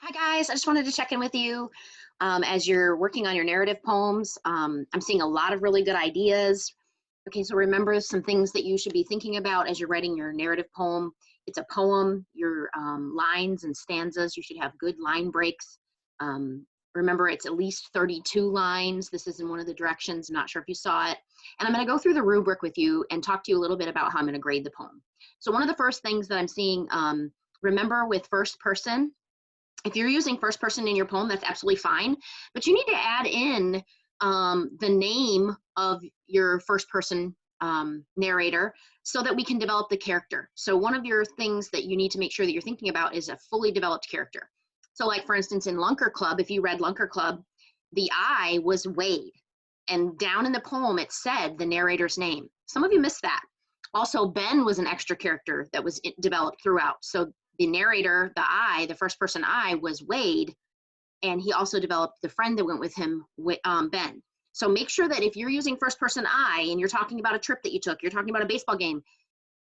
Hi guys, I just wanted to check in with you as you're working on your narrative poems. I'm seeing a lot of really good ideas. Okay, so remember some things that you should be thinking about as you're writing your narrative poem. It's a poem, your lines and stanzas, you should have good line breaks. Remember, it's at least 32 lines. This is in one of the directions. I'm not sure if you saw it. And I'm going to go through the rubric with you and talk to you a little bit about how I'm going to grade the poem. So one of the first things that I'm seeing, remember with first person, if you're using first person in your poem, that's absolutely fine, but you need to add in the name of your first person narrator so that we can develop the character. So one of your things that you need to make sure that you're thinking about is a fully developed character. So like for instance, in Lunker Club, if you read Lunker Club, the I was Wade, and down in the poem it said the narrator's name. Some of you missed that. Also, Ben was an extra character that was developed throughout. So the narrator, the first person I, was Wade, and he also developed the friend that went with him, Ben. So make sure that if you're using first person I and you're talking about a trip that you took, you're talking about a baseball game,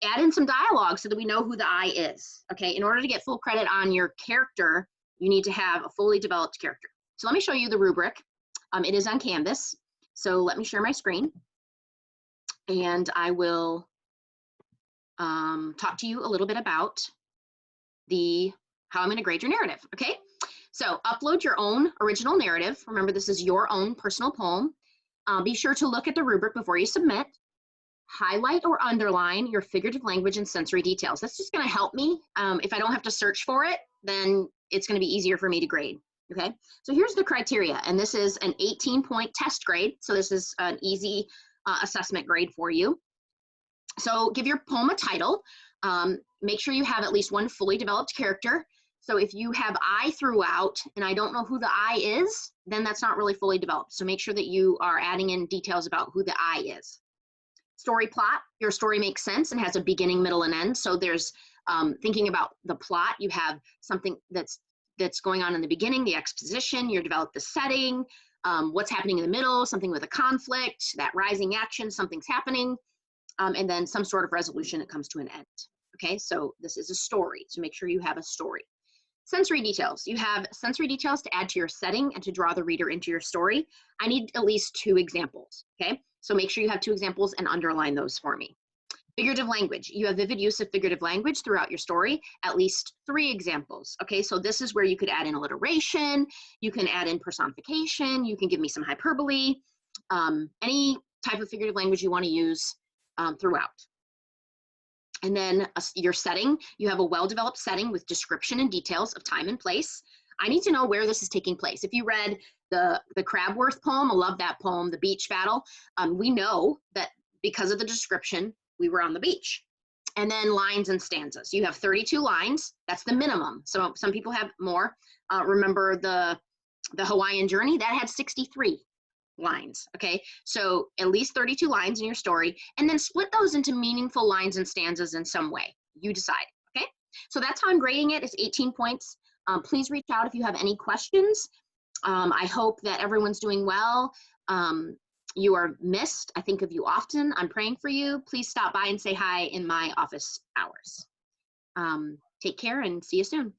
add in some dialogue so that we know who the I is. Okay, in order to get full credit on your character, you need to have a fully developed character. So let me show you the rubric. It is on Canvas. So let me share my screen, and I will talk to you a little bit about how I'm going to grade your narrative. Okay, so upload your own original narrative. Remember, this is your own personal poem. Be sure to look at the rubric before you submit. Highlight or underline your figurative language and sensory details. That's just going to help me. If I don't have to search for it, then it's going to be easier for me to grade. Okay, so here's the criteria, and this is an 18-point test grade. So this is an easy assessment grade for you. So give your poem a title. Make sure you have at least one fully developed character. So if you have I throughout and I don't know who the I is, then that's not really fully developed. So make sure that you are adding in details about who the I is. Story plot, your story makes sense and has a beginning, middle, and end. So there's thinking about the plot. You have something that's going on in the beginning, the exposition, you develop the setting, what's happening in the middle, something with a conflict, that rising action, something's happening, and then some sort of resolution that comes to an end. Okay, so this is a story, so make sure you have a story. Sensory details. You have sensory details to add to your setting and to draw the reader into your story. I need at least 2 examples, okay? So make sure you have 2 examples and underline those for me. Figurative language. You have vivid use of figurative language throughout your story, at least 3 examples, okay? So this is where you could add in alliteration, you can add in personification, you can give me some hyperbole, any type of figurative language you want to use throughout. And then your setting, you have a well-developed setting with description and details of time and place. I need to know where this is taking place. If you read the Crabworth poem, I love that poem, The Beach Battle, we know that because of the description, we were on the beach. And then lines and stanzas. You have 32 lines. That's the minimum. So some people have more. Remember the Hawaiian Journey? That had 63 lines, okay? So at least 32 lines in your story, and then split those into meaningful lines and stanzas in some way. You decide, okay? So that's how I'm grading it. It's 18 points. Please reach out if you have any questions. I hope that everyone's doing well. You are missed. I think of you often. I'm praying for you. Please stop by and say hi in my office hours. Take care and see you soon.